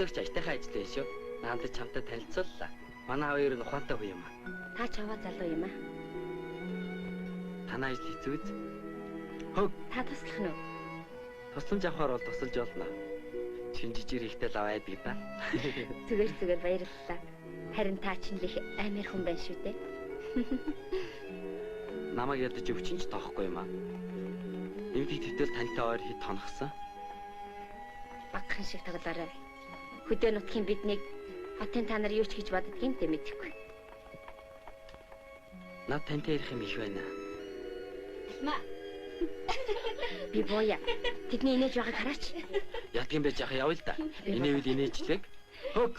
Өсөөгч ажтайхаа ажиллаа шүү. Наанд чамтай танилцууллаа. Манай хоёр нь ухаантай хүн юм аа. Та чаваа залуу юм аа. Танай ажил хэцүү үз? Хөг. Та туслах нь уу? Тусламж авахар бол тусалж болно. Шинжижир ихтэй лаваад би да. Зүгээр баярлалаа. Харин та ч нэлэх амар хүн байна шүү дээ. Намайг ядаж өвчин ч тоохгүй юм аа. Эмгэг твтэл тантай ойр хэд тонхсон? Багхан шиг тоглоорой. Хөдөө нутгийн биднийг хотын та нар юу ч гэж боддгийг тэ мэдэхгүй. Наад тантай ярих юм их байна. Алма. Би боя. Тэдний инээж байгааг хараач. Ядгийн байж яах явъя л да. Инээвэл инээжлэг. Хөг.